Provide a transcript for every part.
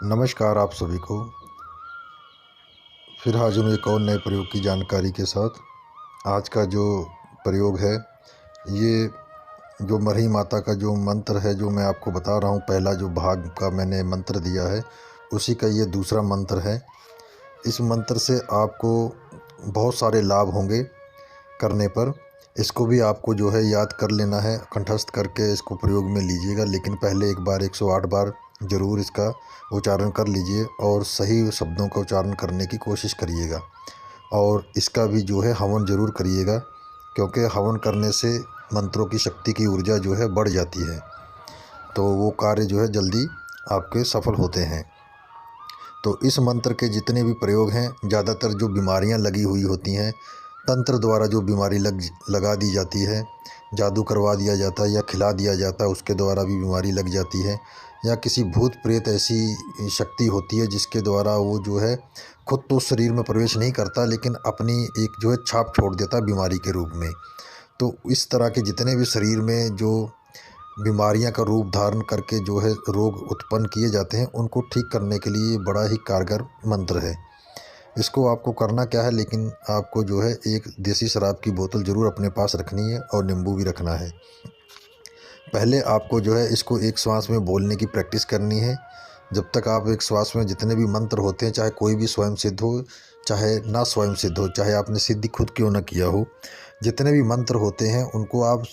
नमस्कार आप सभी को। फिर हाजिर हूँ एक और नए प्रयोग की जानकारी के साथ। आज का जो प्रयोग है, ये जो मरही माता का जो मंत्र है, जो मैं आपको बता रहा हूँ, पहला जो भाग का मैंने मंत्र दिया है उसी का ये दूसरा मंत्र है। इस मंत्र से आपको बहुत सारे लाभ होंगे करने पर। इसको भी आपको जो है याद कर लेना है, कंठस्थ करके इसको प्रयोग में लीजिएगा। लेकिन पहले एक बार 108 बार ज़रूर इसका उच्चारण कर लीजिए और सही शब्दों का उच्चारण करने की कोशिश करिएगा। और इसका भी जो है हवन ज़रूर करिएगा, क्योंकि हवन करने से मंत्रों की शक्ति की ऊर्जा जो है बढ़ जाती है, तो वो कार्य जो है जल्दी आपके सफल होते हैं। तो इस मंत्र के जितने भी प्रयोग हैं, ज़्यादातर जो बीमारियां लगी हुई होती हैं, तंत्र द्वारा जो बीमारी लगा दी जाती है, जादू करवा दिया जाता है या खिला दिया जाता है, उसके द्वारा भी बीमारी लग जाती है, या किसी भूत प्रेत ऐसी शक्ति होती है जिसके द्वारा वो जो है खुद तो शरीर में प्रवेश नहीं करता, लेकिन अपनी एक जो है छाप छोड़ देता है बीमारी के रूप में। तो इस तरह के जितने भी शरीर में जो बीमारियां का रूप धारण करके जो है रोग उत्पन्न किए जाते हैं, उनको ठीक करने के लिए बड़ा ही कारगर मंत्र है। इसको आपको करना क्या है, लेकिन आपको जो है एक देसी शराब की बोतल ज़रूर अपने पास रखनी है और नींबू भी रखना है। पहले आपको जो है इसको एक श्वास में बोलने की प्रैक्टिस करनी है। जब तक आप एक श्वास में जितने भी मंत्र होते हैं, चाहे कोई भी स्वयं सिद्ध हो चाहे ना स्वयं सिद्ध हो, चाहे आपने सिद्धि खुद क्यों ना किया हो, जितने भी मंत्र होते हैं उनको आप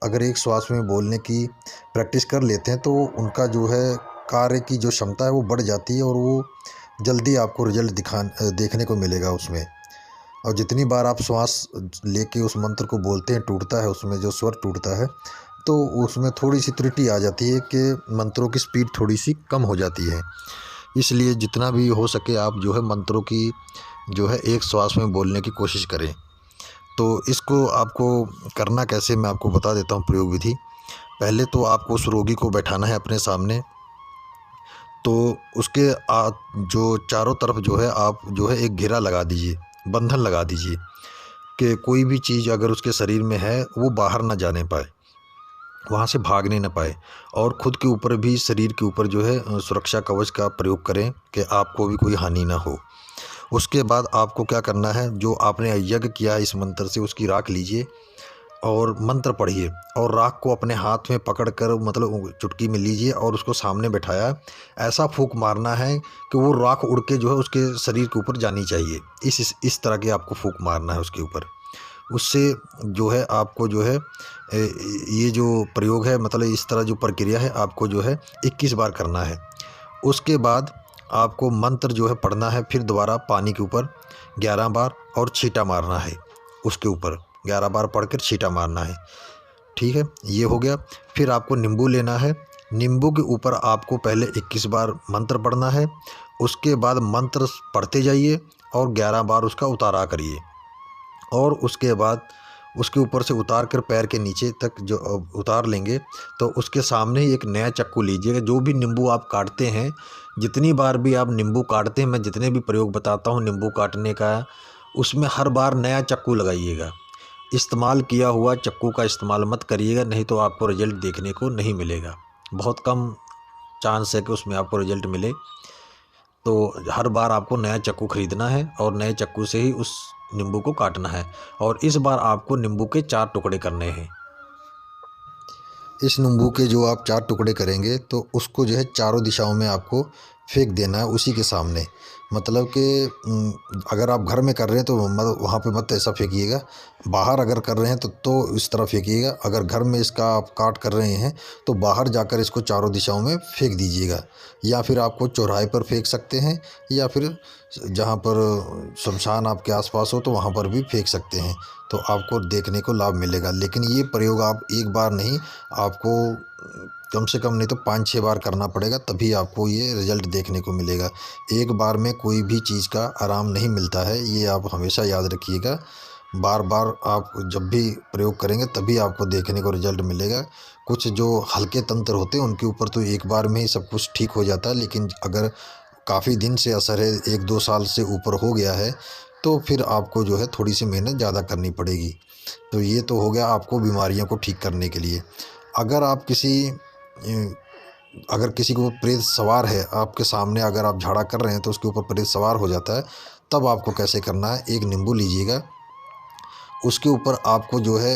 अगर एक श्वास में बोलने की प्रैक्टिस कर लेते हैं तो उनका जो है कार्य की जो क्षमता है वो बढ़ जाती है और वो जल्दी आपको रिजल्ट देखने को मिलेगा उसमें। और जितनी बार आप श्वास लेके उस मंत्र को बोलते हैं, टूटता है उसमें जो स्वर टूटता है, तो उसमें थोड़ी सी त्रुटि आ जाती है कि मंत्रों की स्पीड थोड़ी सी कम हो जाती है। इसलिए जितना भी हो सके आप जो है मंत्रों की जो है एक श्वास में बोलने की कोशिश करें। तो इसको आपको करना कैसे, मैं आपको बता देता हूँ प्रयोग विधि। पहले तो आपको उस रोगी को बैठाना है अपने सामने। तो उसके जो चारों तरफ जो है आप जो है एक घेरा लगा दीजिए, बंधन लगा दीजिए कि कोई भी चीज़ अगर उसके शरीर में है वो बाहर ना जाने पाए, वहाँ से भागने न पाए। और ख़ुद के ऊपर भी, शरीर के ऊपर जो है सुरक्षा कवच का प्रयोग करें कि आपको भी कोई हानि ना हो। उसके बाद आपको क्या करना है, जो आपने यज्ञ किया है इस मंत्र से, उसकी राख लीजिए और मंत्र पढ़िए और राख को अपने हाथ में पकड़कर मतलब चुटकी में लीजिए और उसको सामने बैठाया। ऐसा फूंक मारना है कि वो राख उड़ के जो है उसके शरीर के ऊपर जानी चाहिए। इस तरह के आपको फूंक मारना है उसके ऊपर। उससे जो है आपको जो है ये जो प्रयोग है, मतलब इस तरह जो प्रक्रिया है आपको जो है 21 बार करना है। उसके बाद आपको मंत्र जो है पढ़ना है, फिर दोबारा पानी के ऊपर 11 बार और छींटा मारना है। उसके ऊपर 11 बार पढ़कर छींटा मारना है। ठीक है, ये हो गया। फिर आपको नींबू लेना है। नींबू के ऊपर आपको पहले 21 बार मंत्र पढ़ना है। उसके बाद मंत्र पढ़ते जाइए और 11 बार उसका उतारा करिए। और उसके बाद उसके ऊपर से उतार कर पैर के नीचे तक जो उतार लेंगे, तो उसके सामने ही एक नया चाकू लीजिएगा। जो भी नींबू आप काटते हैं, जितनी बार भी आप नींबू काटते हैं, मैं जितने भी प्रयोग बताता हूँ नींबू काटने का, उसमें हर बार नया चाकू लगाइएगा। इस्तेमाल किया हुआ चाकू का इस्तेमाल मत करिएगा, नहीं तो आपको रिजल्ट देखने को नहीं मिलेगा। बहुत कम चांस है कि उसमें आपको रिजल्ट मिले। तो हर बार आपको नया चाकू ख़रीदना है और नए चाकू से ही उस नींबू को काटना है। और इस बार आपको नींबू के 4 टुकड़े करने हैं। इस नींबू के जो आप 4 टुकड़े करेंगे तो उसको जो है चारों दिशाओं में आपको फेंक देना है उसी के सामने। मतलब कि अगर आप घर में कर रहे हैं तो वहाँ पे मत ऐसा फेंकिएगा। बाहर अगर कर रहे हैं तो इस तरह फेंकिएगा। अगर घर में इसका आप काट कर रहे हैं तो बाहर जाकर इसको चारों दिशाओं में फेंक दीजिएगा। या फिर आपको चौराहे पर फेंक सकते हैं, या फिर जहाँ पर शमशान आपके आसपास हो तो वहाँ पर भी फेंक सकते हैं, तो आपको देखने को लाभ मिलेगा। लेकिन ये प्रयोग आप एक बार नहीं, आपको कम से कम नहीं तो 5-6 बार करना पड़ेगा, तभी आपको ये रिज़ल्ट देखने को मिलेगा। एक बार में कोई भी चीज़ का आराम नहीं मिलता है, ये आप हमेशा याद रखिएगा। बार बार आप जब भी प्रयोग करेंगे तभी आपको देखने को रिज़ल्ट मिलेगा। कुछ जो हल्के तंत्र होते हैं उनके ऊपर तो एक बार में ही सब कुछ ठीक हो जाता है, लेकिन अगर काफ़ी दिन से असर है, 1-2 साल से ऊपर हो गया है, तो फिर आपको जो है थोड़ी सी मेहनत ज़्यादा करनी पड़ेगी। तो ये तो हो गया आपको बीमारियों को ठीक करने के लिए। अगर आप किसी अगर किसी के ऊपर प्रेत सवार है आपके सामने, अगर आप झाड़ा कर रहे हैं तो उसके ऊपर प्रेत सवार हो जाता है, तब आपको कैसे करना है, एक नींबू लीजिएगा, उसके ऊपर आपको जो है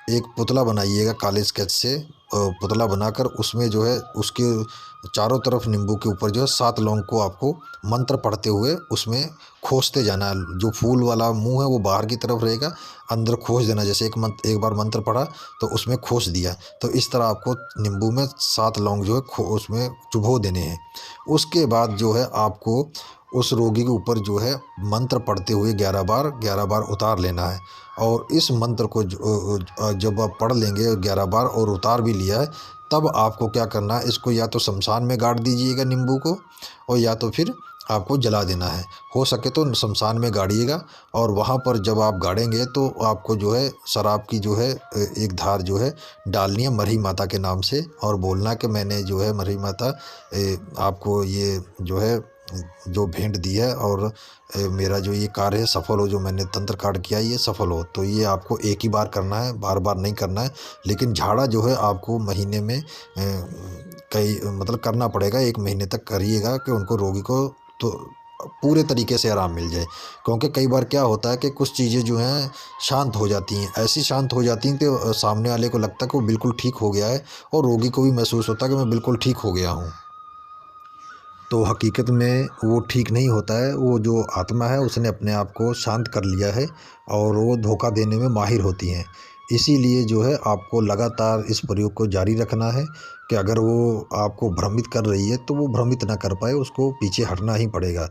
एक पुतला बनाइएगा काले स्केच से, पुतला बनाकर उसमें जो है उसके चारों तरफ नींबू के ऊपर जो है 7 लौंग को आपको मंत्र पढ़ते हुए उसमें खोसते जाना है। जो फूल वाला मुंह है वो बाहर की तरफ रहेगा, अंदर खोस देना। जैसे एक बार मंत्र पढ़ा तो उसमें खोस दिया, तो इस तरह आपको नींबू में 7 लौंग जो है उसमें चुभो देने हैं। उसके बाद जो है आपको उस रोगी के ऊपर जो है मंत्र पढ़ते हुए 11 बार उतार लेना है। और इस मंत्र को जब आप पढ़ लेंगे 11 बार और उतार भी लिया है, तब आपको क्या करना है, इसको या तो शमशान में गाड़ दीजिएगा नींबू को, और या तो फिर आपको जला देना है। हो सके तो शमशान में गाड़िएगा, और वहाँ पर जब आप गाड़ेंगे तो आपको जो है शराब की जो है एक धार जो है डालनी है मरही माता के नाम से, और बोलना कि मैंने जो है मरही माता आपको ये जो है जो भेंट दी है, और मेरा जो ये कार्य है सफल हो, जो मैंने तंत्र कार्य किया है ये सफल हो। तो ये आपको एक ही बार करना है, बार बार नहीं करना है। लेकिन झाड़ा जो है आपको महीने में कई मतलब करना पड़ेगा, 1 महीने तक करिएगा कि उनको रोगी को तो पूरे तरीके से आराम मिल जाए। क्योंकि कई बार क्या होता है कि कुछ चीज़ें जो हैं शांत हो जाती हैं, ऐसी शांत हो जाती हैं कि सामने वाले को लगता है कि वो बिल्कुल ठीक हो गया है, और रोगी को भी महसूस होता है कि मैं बिल्कुल ठीक हो गया हूँ। तो हकीकत में वो ठीक नहीं होता है, वो जो आत्मा है उसने अपने आप को शांत कर लिया है, और वो धोखा देने में माहिर होती हैं। इसीलिए जो है आपको लगातार इस प्रयोग को जारी रखना है कि अगर वो आपको भ्रमित कर रही है तो वो भ्रमित ना कर पाए, उसको पीछे हटना ही पड़ेगा।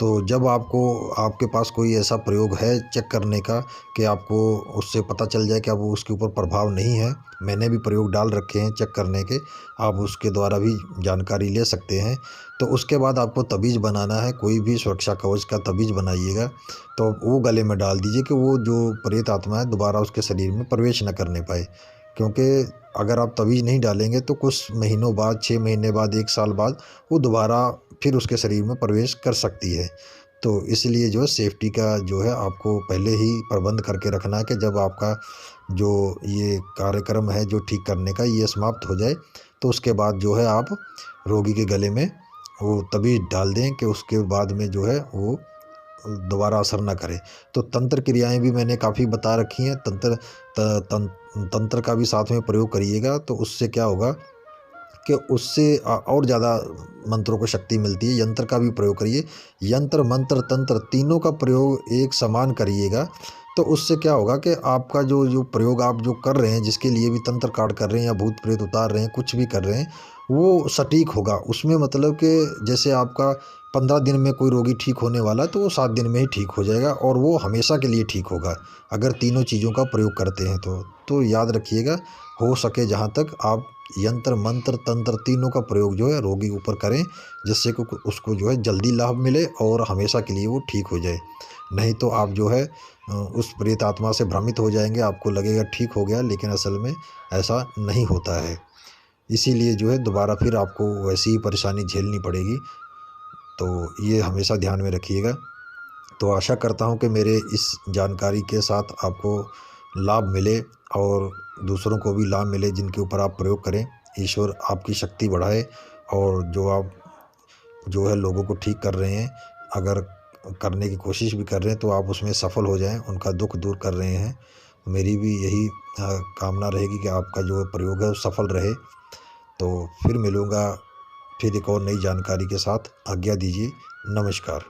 तो जब आपको आपके पास कोई ऐसा प्रयोग है चेक करने का कि आपको उससे पता चल जाए कि अब वो उसके ऊपर प्रभाव नहीं है, मैंने भी प्रयोग डाल रखे हैं चेक करने के, आप उसके द्वारा भी जानकारी ले सकते हैं। तो उसके बाद आपको तबीज़ बनाना है, कोई भी सुरक्षा कवच का तबीज़ बनाइएगा, तो वो गले में डाल दीजिए कि वो जो प्रेत आत्मा है दोबारा उसके शरीर में प्रवेश न करने पाए। क्योंकि अगर आप तबीज़ नहीं डालेंगे तो कुछ महीनों बाद, 6 महीने बाद, 1 साल बाद वो दोबारा फिर उसके शरीर में प्रवेश कर सकती है। तो इसलिए जो है सेफ्टी का जो है आपको पहले ही प्रबंध करके रखना है कि जब आपका जो ये कार्यक्रम है जो ठीक करने का ये समाप्त हो जाए, तो उसके बाद जो है आप रोगी के गले में वो तबीज़ डाल दें कि उसके बाद में जो है वो दोबारा असर ना करे। तो तंत्र क्रियाएँ भी मैंने काफ़ी बता रखी हैं, तंत्र का भी साथ में प्रयोग करिएगा, तो उससे क्या होगा कि उससे और ज़्यादा मंत्रों को शक्ति मिलती है। यंत्र का भी प्रयोग करिए, यंत्र, मंत्र, तंत्र तीनों का प्रयोग एक समान करिएगा। तो उससे क्या होगा कि आपका जो जो प्रयोग आप जो कर रहे हैं, जिसके लिए भी तंत्र कार्ड कर रहे हैं या भूत प्रेत उतार रहे हैं, कुछ भी कर रहे हैं, वो सटीक होगा। उसमें मतलब कि जैसे आपका 15 दिन में कोई रोगी ठीक होने वाला है तो वो 7 दिन में ही ठीक हो जाएगा, और वो हमेशा के लिए ठीक होगा अगर तीनों चीज़ों का प्रयोग करते हैं तो याद रखिएगा, हो सके जहाँ तक आप यंत्र, मंत्र, तंत्र तीनों का प्रयोग जो है रोगी के ऊपर करें, जिससे कि उसको जो है जल्दी लाभ मिले और हमेशा के लिए वो ठीक हो जाए। नहीं तो आप जो है उस प्रेत आत्मा से भ्रमित हो जाएंगे, आपको लगेगा ठीक हो गया, लेकिन असल में ऐसा नहीं होता है। इसीलिए जो है दोबारा फिर आपको वैसी ही परेशानी झेलनी पड़ेगी। तो ये हमेशा ध्यान में रखिएगा। तो आशा करता हूँ कि मेरे इस जानकारी के साथ आपको लाभ मिले, और दूसरों को भी लाभ मिले जिनके ऊपर आप प्रयोग करें। ईश्वर आपकी शक्ति बढ़ाए, और जो आप जो है लोगों को ठीक कर रहे हैं, अगर करने की कोशिश भी कर रहे हैं तो आप उसमें सफल हो जाएं, उनका दुख दूर कर रहे हैं। मेरी भी यही कामना रहेगी कि आपका जो प्रयोग है वो सफल रहे। तो फिर मिलूँगा, फिर एक और नई जानकारी के साथ। आज्ञा दीजिए। नमस्कार।